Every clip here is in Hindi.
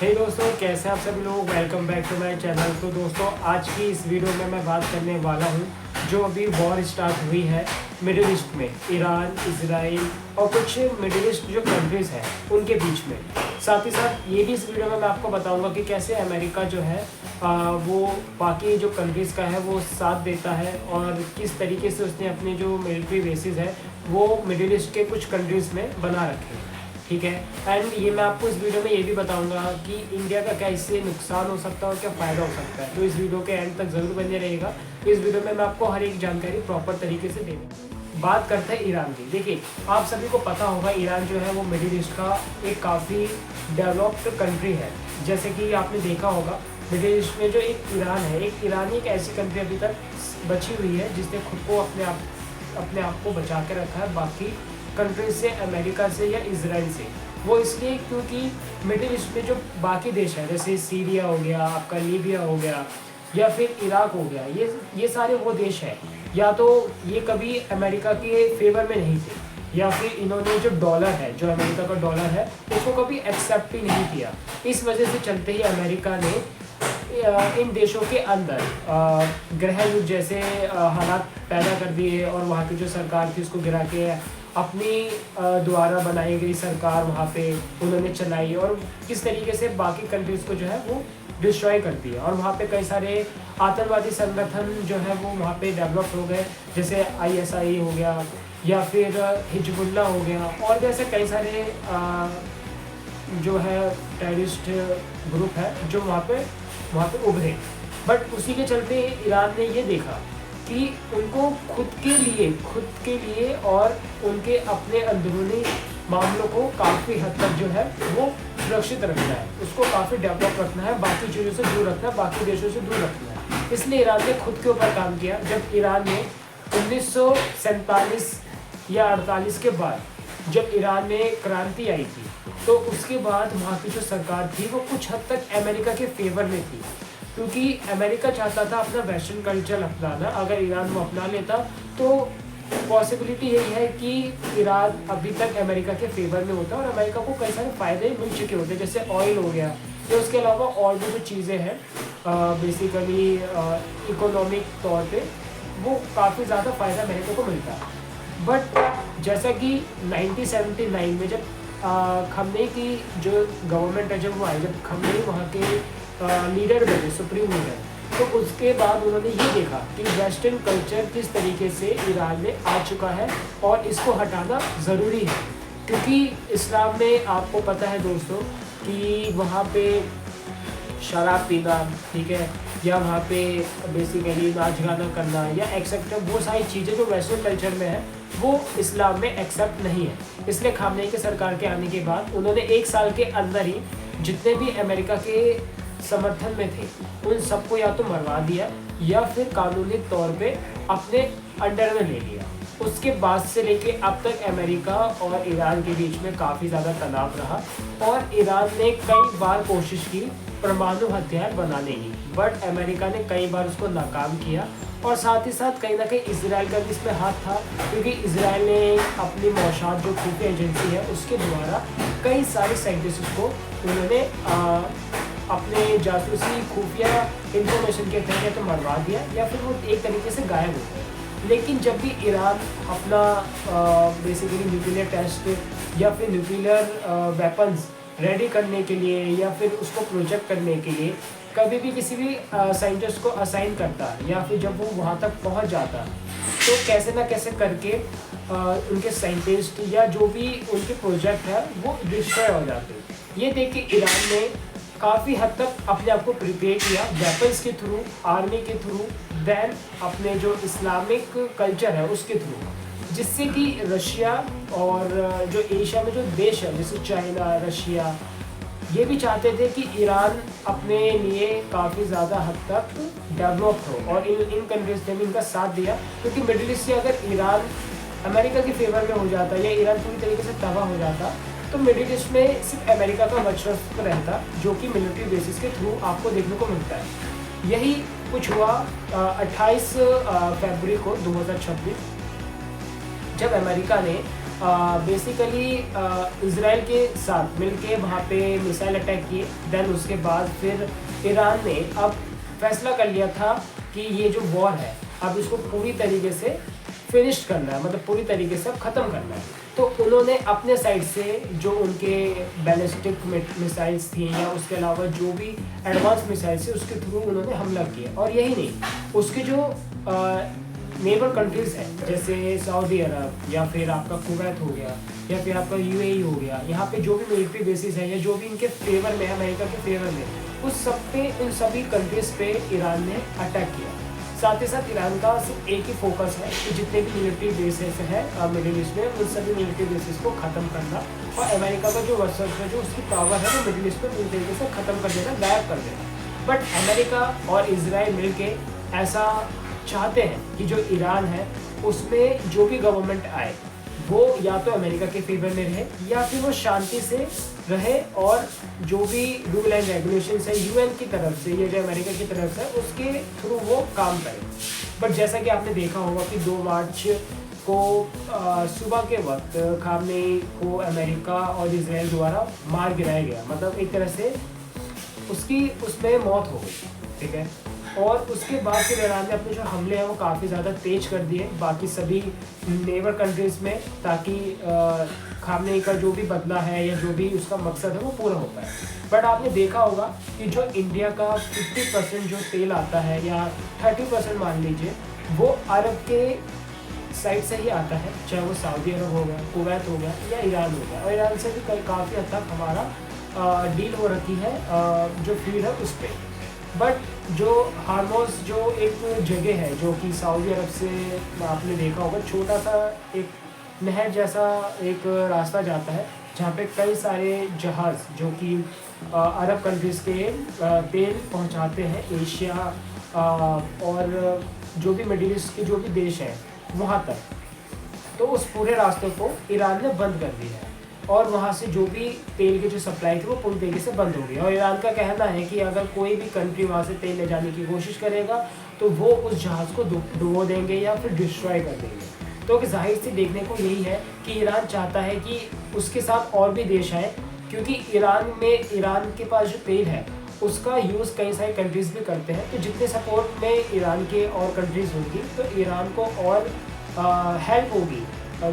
हे दोस्तों, कैसे आप सभी लोग। Welcome back to my channel. तो दोस्तों, आज की इस वीडियो में मैं बात करने वाला हूँ जो अभी वॉर स्टार्ट हुई है मिडिल ईस्ट में, ईरान, इजराइल और कुछ मिडिल ईस्ट जो कंट्रीज़ हैं उनके बीच में। साथ ही साथ ये भी इस वीडियो में मैं आपको बताऊंगा कि कैसे अमेरिका जो है वो बाकी जो कंट्रीज़ का है वो साथ देता है और किस तरीके से उसने अपने जो मिलिट्री बेसिस है वो मिडिल ईस्ट के कुछ कंट्रीज़ में बना रखे हैं। ठीक है। एंड ये मैं आपको इस वीडियो में ये भी बताऊंगा कि इंडिया का क्या इससे नुकसान हो सकता है और क्या फ़ायदा हो सकता है। तो इस वीडियो के एंड तक ज़रूर बने रहेगा। इस वीडियो में मैं आपको हर एक जानकारी प्रॉपर तरीके से देंगे। बात करते हैं ईरान की। देखिए, आप सभी को पता होगा ईरान जो है वो मिडिल ईस्ट का एक काफ़ी डेवलप्ड कंट्री है। जैसे कि आपने देखा होगा मिडिल ईस्ट में जो एक ईरान है, एक ईरान एक ऐसी कंट्री अभी तक बची हुई है जिसने खुद को अपने आप को बचा के रखा है बाकी कंट्रीज से, अमेरिका से या इजराइल से। वो इसलिए क्योंकि मिडिल ईस्ट में जो बाकी देश है जैसे सीरिया हो गया, आपका लीबिया हो गया या फिर इराक हो गया, ये सारे वो देश हैं या तो ये कभी अमेरिका के फेवर में नहीं थे या फिर इन्होंने जो डॉलर है, जो अमेरिका का डॉलर है, उसको कभी एक्सेप्ट ही नहीं किया। इस वजह से चलते ही अमेरिका ने इन देशों के अंदर गृह युद्ध जैसे हालात पैदा कर दिए और वहाँ की जो सरकार थी उसको गिरा के अपनी द्वारा बनाई गई सरकार वहाँ पे उन्होंने चलाई और किस तरीके से बाकी कंट्रीज़ को जो है वो डिस्ट्रॉय करती है। और वहाँ पे कई सारे आतंकवादी संगठन जो है वो वहाँ पे डेवलप हो गए, जैसे ISI हो गया या फिर हिजबुल्ला हो गया और जैसे कई सारे जो है टेररिस्ट ग्रुप है जो वहाँ पे उभरे। बट उसी के चलते ईरान ने ये देखा कि उनको खुद के लिए और उनके अपने अंदरूनी मामलों को काफ़ी हद तक जो है वो सुरक्षित रखना है, उसको काफ़ी डेवलप रखना है, बाकी चीज़ों से दूर रखना है, बाकी देशों से दूर रखना है। इसलिए ईरान ने खुद के ऊपर काम किया। जब ईरान ने 1947 या 48 के बाद जब ईरान में क्रांति आई थी तो उसके बाद वहाँ की जो सरकार थी वो कुछ हद तक अमेरिका के फेवर में थी, क्योंकि अमेरिका चाहता था अपना वेस्टर्न कल्चर अपनाना। अगर ईरान वो अपना लेता तो पॉसिबिलिटी यही है कि ईरान अभी तक अमेरिका के फेवर में होता और अमेरिका को कई सारे फ़ायदे मिल चुके होते, जैसे ऑयल हो गया या उसके अलावा और भी जो चीज़ें हैं बेसिकली इकोनॉमिक तौर पे वो काफ़ी ज़्यादा फ़ायदा अमेरिका को मिलता है। बट जैसा कि 1979 में जब खमनेई की जो गवर्नमेंट है जब वो आई, जब खमनेई वहाँ के लीडर बने, सुप्रीम लीडर, तो उसके बाद उन्होंने ये देखा कि वेस्टर्न कल्चर किस तरीके से ईरान में आ चुका है और इसको हटाना ज़रूरी है। क्योंकि इस्लाम में आपको पता है दोस्तों कि वहाँ पे शराब पीना, ठीक है, या वहाँ पे बेसिकली नाच गाना करना या एक्सेप्ट वो सारी चीज़ें जो वेस्टर्न कल्चर में है वो इस्लाम में एक्सेप्ट नहीं है। इसलिए खामनेई की सरकार के आने के बाद उन्होंने 1 साल के अंदर ही जितने भी अमेरिका के समर्थन में थे उन सबको या तो मरवा दिया या फिर कानूनी तौर पे अपने अंडर में ले लिया। उसके बाद से लेके अब तक अमेरिका और ईरान के बीच में काफ़ी ज़्यादा तनाव रहा और ईरान ने कई बार कोशिश की परमाणु हथियार बनाने की, बट अमेरिका ने कई बार उसको नाकाम किया। और साथ ही साथ कहीं ना कहीं इजराइल का भी इसमें हाथ था, क्योंकि इजराइल ने अपनी मौसाद जो खुफिया एजेंसी है उसके द्वारा कई सारे साइंटिस्ट को उन्होंने अपने जासूसी खुफिया इंफॉर्मेशन के तहत तो मरवा दिया या फिर वो एक तरीके से गायब हो गए। लेकिन जब भी ईरान अपना बेसिकली न्यूक्लियर टेस्ट या फिर न्यूक्लियर वेपन्स रेडी करने के लिए या फिर उसको प्रोजेक्ट करने के लिए कभी भी किसी भी साइंटिस्ट को असाइन करता या फिर जब वो वहाँ तक पहुँच जाता तो कैसे ना कैसे करके उनके साइंटिस्ट या जो भी उनके प्रोजेक्ट है वो डिस्ट्रॉय हो जाते। ये देख के ईरान ने काफ़ी हद तक अपने आप को प्रिपेयर किया वेपन्स के थ्रू, आर्मी के थ्रू, देन अपने जो इस्लामिक कल्चर है उसके थ्रू, जिससे कि रशिया और जो एशिया में जो देश है जैसे चाइना, रशिया, ये भी चाहते थे कि ईरान अपने लिए काफ़ी ज़्यादा हद तक डेवलप हो और इन कंट्रीज ने भी इनका साथ दिया। क्योंकि मिडिल ईस्ट से अगर ईरान अमेरिका के फेवर में हो जाता या ईरान पूरी तरीके से तबाह हो जाता तो मिडिल ईस्ट में सिर्फ अमेरिका का वर्चस्व रहता, जो कि मिलिट्री बेसिस के थ्रू आपको देखने को मिलता है। यही कुछ हुआ 28 फरवरी को 2026 जब अमेरिका ने बेसिकली इजराइल के साथ मिलके वहाँ पे मिसाइल अटैक किए। देन उसके बाद फिर ईरान ने अब फैसला कर लिया था कि ये जो वॉर है अब इसको पूरी तरीके से फिनिश करना है, मतलब पूरी तरीके से अब ख़त्म करना है। तो उन्होंने अपने साइड से जो उनके बैलिस्टिक मिसाइल्स थी या उसके अलावा जो भी एडवांस मिसाइल्स थी उसके थ्रू उन्होंने हमला किया। और यही नहीं, उसके जो नेबर कंट्रीज़ हैं जैसे सऊदी अरब या फिर आपका कुवैत हो गया या फिर आपका यूएई हो गया, यहाँ पे जो भी मिलिट्री बेसिस है या जो भी इनके फेवर में है, अमेरिका के फेवर में, उस सब पे उन सभी कंट्रीज़ पे ईरान ने अटैक किया। साथ ही साथ ईरान का सिर्फ एक ही फोकस है कि जितने भी मिलिट्री बेसिस हैं मिडिल ईस्ट में उन सभी मिलिट्री बेसिस को ख़त्म करना, और अमेरिका का जो वर्चस्व है, जो उसकी पावर है, वो मिडिल ईस्ट में पूरी तरीके से ख़त्म कर देना, गायब कर देना। बट अमेरिका और इजराइल मिलके ऐसा चाहते हैं कि जो ईरान है उसमें जो भी गवर्नमेंट आए वो या तो अमेरिका के फेवर में रहे या फिर वो शांति से रहे, और जो भी रूल एंड रेगुलेशंस है यूएन की तरफ से या जो अमेरिका की तरफ से उसके थ्रू वो काम करे। बट जैसा कि आपने देखा होगा कि 2 मार्च को सुबह के वक्त खामनेई को अमेरिका और इजराइल द्वारा मार गिराया गया, मतलब एक तरह से उसकी उसमें मौत हो गई, ठीक है। और उसके बाद फिर ईरान ने अपने जो हमले हैं वो काफ़ी ज़्यादा तेज कर दिए बाकी सभी नेबर कंट्रीज़ में, ताकि खामनेई का जो भी बदला है या जो भी उसका मकसद है वो पूरा हो पाए। बट आपने देखा होगा कि जो इंडिया का 50% जो तेल आता है या 30% मान लीजिए वो अरब के साइड से ही आता है, चाहे वो सऊदी अरब हो गया, कुवैत हो गया या ईरान हो गया। और ईरान से भी काफ़ी हद तक हमारा डील हो रखी है जो फील्ड है उस पर। बट जो हार्मोज जो एक जगह है जो कि सऊदी अरब से आपने देखा होगा, छोटा सा एक नहर जैसा एक रास्ता जाता है जहाँ पे कई सारे जहाज़ जो कि अरब कंट्रीज़ के तेल पहुँचाते हैं एशिया और जो भी मिडिल ईस्ट के जो भी देश हैं वहाँ तक। तो उस पूरे रास्ते को ईरान ने बंद कर दिया है और वहाँ से जो भी तेल की जो सप्लाई थी वो पूरी तरीके से बंद हो गई। और ईरान का कहना है कि अगर कोई भी कंट्री वहाँ से तेल ले जाने की कोशिश करेगा तो वो उस जहाज़ को डुबो देंगे या फिर डिस्ट्रॉय कर देंगे। तो जाहिर से देखने को यही है कि ईरान चाहता है कि उसके साथ और भी देश आए, क्योंकि ईरान के पास जो तेल है उसका यूज़ कई सारी कंट्रीज़ भी करते हैं। तो जितने सपोर्ट में ईरान के और कंट्रीज़ होंगी तो ईरान को और हेल्प होगी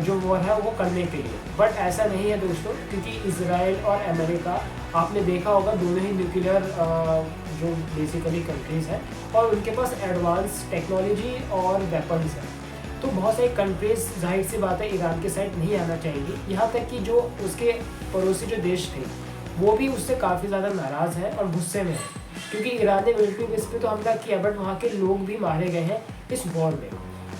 जो वॉर है वो करने के लिए। बट ऐसा नहीं है दोस्तों, क्योंकि इजराइल और अमेरिका आपने देखा होगा दोनों ही न्यूक्लियर जो बेसिकली कंट्रीज़ हैं और उनके पास एडवांस टेक्नोलॉजी और वेपन्स हैं। तो बहुत सारी कंट्रीज़ जाहिर सी बात है ईरान के साइड नहीं आना चाहेंगी। यहाँ तक कि जो उसके पड़ोसी जो देश थे वो भी उससे काफ़ी ज़्यादा नाराज़ हैं और गुस्से में हैं, क्योंकि ईरान ने मिलिट्री बेस पे तो हमला किया बट वहाँ के लोग भी मारे गए हैं इस वॉर में।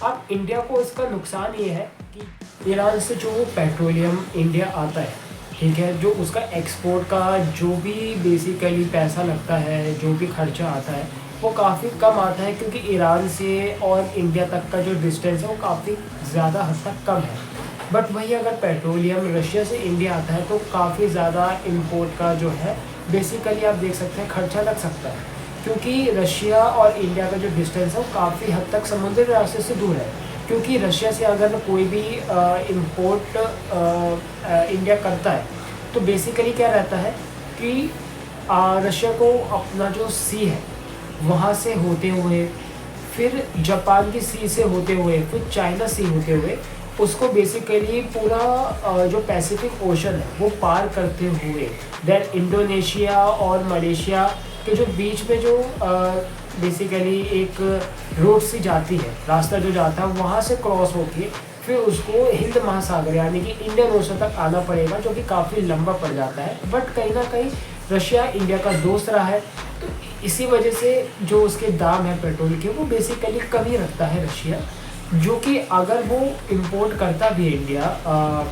अब इंडिया को इसका नुकसान ये है कि ईरान से जो पेट्रोलियम इंडिया आता है, ठीक है, जो उसका एक्सपोर्ट का जो भी बेसिकली पैसा लगता है, जो भी खर्चा आता है वो काफ़ी कम आता है, क्योंकि ईरान से और इंडिया तक का जो डिस्टेंस है वो काफ़ी ज़्यादा हद तक कम है। बट वही अगर पेट्रोलियम रशिया से इंडिया आता है तो काफ़ी ज़्यादा इंपोर्ट का जो है बेसिकली आप देख सकते हैं खर्चा लग सकता है, क्योंकि रशिया और इंडिया का जो डिस्टेंस है वो काफ़ी हद तक समुद्री रास्ते से दूर है। क्योंकि रशिया से अगर कोई भी इंपोर्ट इंडिया करता है तो बेसिकली क्या रहता है कि रशिया को अपना जो सी है वहाँ से होते हुए, फिर जापान की सी से होते हुए, फिर चाइना सी होते हुए उसको बेसिकली पूरा जो पैसिफिक ओशन है वो पार करते हुए देन इंडोनेशिया और मलेशिया के जो बीच में जो बेसिकली एक रोड सी जाती है, रास्ता जो जाता है वहाँ से क्रॉस होके फिर उसको हिंद महासागर यानी कि इंडियन ओशन तक आना पड़ेगा, जो कि काफ़ी लंबा पड़ जाता है। बट कहीं ना कहीं रशिया इंडिया का दोस्त रहा है, तो इसी वजह से जो उसके दाम है पेट्रोल के वो बेसिकली कम ही रखता है रशिया, जो कि अगर वो इंपोर्ट करता भी है इंडिया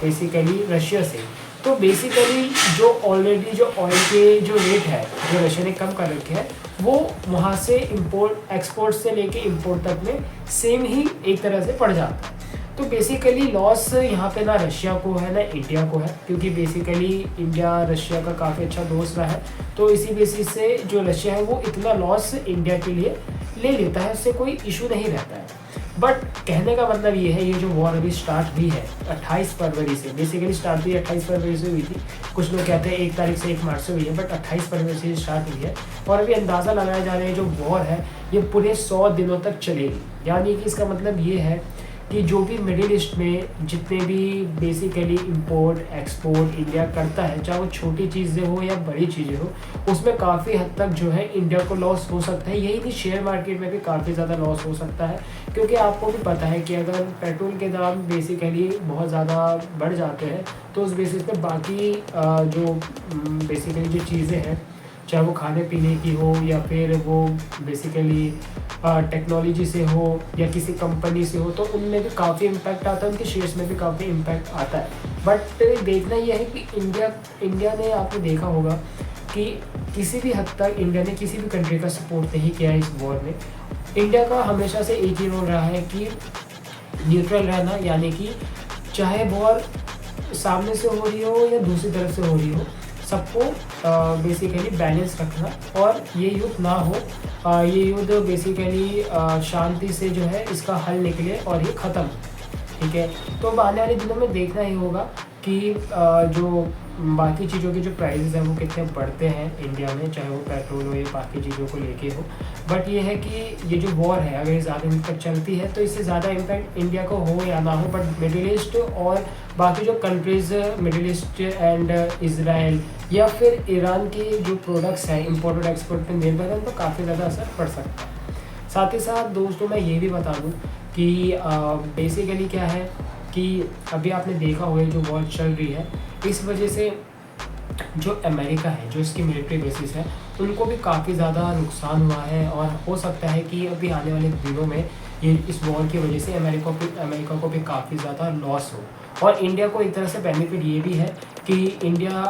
बेसिकली रशिया से, तो बेसिकली जो ऑलरेडी जो ऑयल के जो रेट है जो रशिया ने कम कर रखे हैं वो वहाँ से इंपोर्ट एक्सपोर्ट से लेके इंपोर्ट तक में सेम ही एक तरह से पड़ जाता है। तो बेसिकली लॉस यहाँ पे ना रशिया को है ना इंडिया को है, क्योंकि बेसिकली इंडिया रशिया का काफ़ी अच्छा दोस्त रहा है। तो इसी बेसिस से जो रशिया है वो इतना लॉस इंडिया के लिए ले लेता है, उससे कोई इशू नहीं रहता है। बट कहने का मतलब ये है, ये जो वॉर अभी स्टार्ट हुई है 28 फरवरी से, बेसिकली स्टार्ट हुई 28 फरवरी से हुई थी। कुछ लोग कहते हैं 1 तारीख से 1 मार्च से हुई है, बट 28 फरवरी से स्टार्ट हुई है। और अभी अंदाज़ा लगाया जा रहा है जो वॉर है ये पूरे 100 दिनों तक चलेगी। यानी कि इसका मतलब ये है कि जो भी मिडिल ईस्ट में जितने भी बेसिकली इंपोर्ट एक्सपोर्ट इंडिया करता है, चाहे वो छोटी चीज़ें हो या बड़ी चीज़ें हो, उसमें काफ़ी हद तक जो है इंडिया को लॉस हो सकता है। यही नहीं, शेयर मार्केट में भी काफ़ी ज़्यादा लॉस हो सकता है, क्योंकि आपको भी पता है कि अगर पेट्रोल के दाम बेसिकली बहुत ज़्यादा बढ़ जाते हैं तो उस बेसिस पे बाकी जो बेसिकली जो चीज़ें हैं, चाहे वो खाने पीने की हो या फिर वो बेसिकली टेक्नोलॉजी से हो या किसी कंपनी से हो, तो उनमें भी काफ़ी इम्पैक्ट आता है, उनके शेयर्स में भी काफ़ी इम्पैक्ट आता है। बट देखना यह है कि इंडिया ने, आपने देखा होगा कि किसी भी हद तक इंडिया ने किसी भी कंट्री का सपोर्ट नहीं किया इस वॉर में। इंडिया का हमेशा से एक ही रोल रहा है कि न्यूट्रल रहना, यानी कि चाहे वॉर सामने से हो रही हो या दूसरी तरफ से हो रही हो, सबको बेसिकली बैलेंस रखना और ये युद्ध ना हो, ये युद्ध बेसिकली शांति से जो है इसका हल निकले और ये ख़त्म हो, ठीक है। तो अब आने वाले दिनों में देखना ही होगा कि जो बाकी चीज़ों के जो प्राइसेस हैं वो कितने बढ़ते हैं इंडिया में, चाहे वो पेट्रोल हो या बाकी चीज़ों को लेके हो। बट ये है कि ये जो वॉर है अगर ज़्यादा दिन तक चलती है तो इससे ज़्यादा इम्पैक्ट इंडिया को हो या ना हो, बट मिडिल ईस्ट और बाकी जो countries middle east and Israel या फिर ईरान के जो प्रोडक्ट्स हैं इम्पोर्ट और एक्सपोर्ट पर निर्भर हैं, उन पर काफ़ी ज़्यादा असर पड़ सकता है। साथ ही साथ दोस्तों मैं ये भी बता दूँ कि बेसिकली क्या है कि अभी आपने देखा होगा जो वॉर चल रही है, इस वजह से जो अमेरिका है, जो इसकी मिलिट्री बेसिस है, उनको भी काफ़ी ज़्यादा नुकसान हुआ है। और हो सकता है कि अभी आने वाले दिनों में ये इस वॉर की वजह से अमेरिका को भी काफ़ी ज़्यादा लॉस हो। और इंडिया को एक तरह से बेनिफिट ये भी है कि इंडिया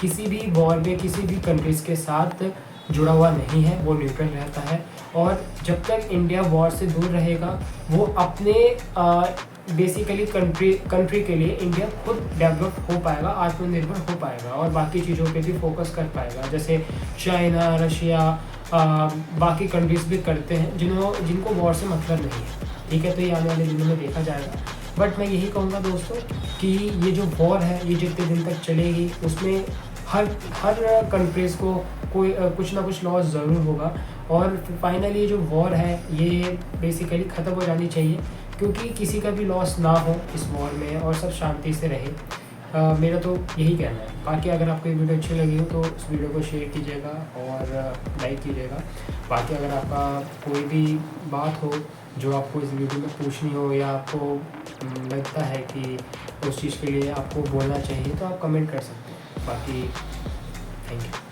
किसी भी वॉर में किसी भी कंट्रीज़ के साथ जुड़ा हुआ नहीं है, वो न्यूट्रल रहता है। और जब तक इंडिया वॉर से दूर रहेगा, वो अपने बेसिकली कंट्री के लिए इंडिया खुद डेवलप हो पाएगा, आत्मनिर्भर हो पाएगा और बाकी चीज़ों पे भी फोकस कर पाएगा, जैसे चाइना, रशिया, बाकी कंट्रीज़ भी करते हैं जिनको वॉर से मतलब नहीं है, ठीक है। तो ये आने वाले दिनों में देखा जाएगा। बट मैं यही कहूँगा दोस्तों कि ये जो वॉर है ये जितने दिन तक चलेगी उसमें हर कंट्रीज़ को कोई कुछ ना कुछ लॉस ज़रूर होगा। और फाइनली जो वॉर है ये बेसिकली ख़त्म हो जानी चाहिए, क्योंकि किसी का भी लॉस ना हो इस वॉर में और सब शांति से रहे। मेरा तो यही कहना है। बाकी अगर आपको ये वीडियो अच्छी लगी हो तो इस वीडियो को शेयर कीजिएगा और लाइक कीजिएगा। बाकी अगर आपका कोई भी बात हो जो आपको इस वीडियो में पूछनी हो या आपको लगता है कि उस चीज़ के लिए आपको बोलना चाहिए तो आप कमेंट कर सकते हैं। बाकी थैंक यू।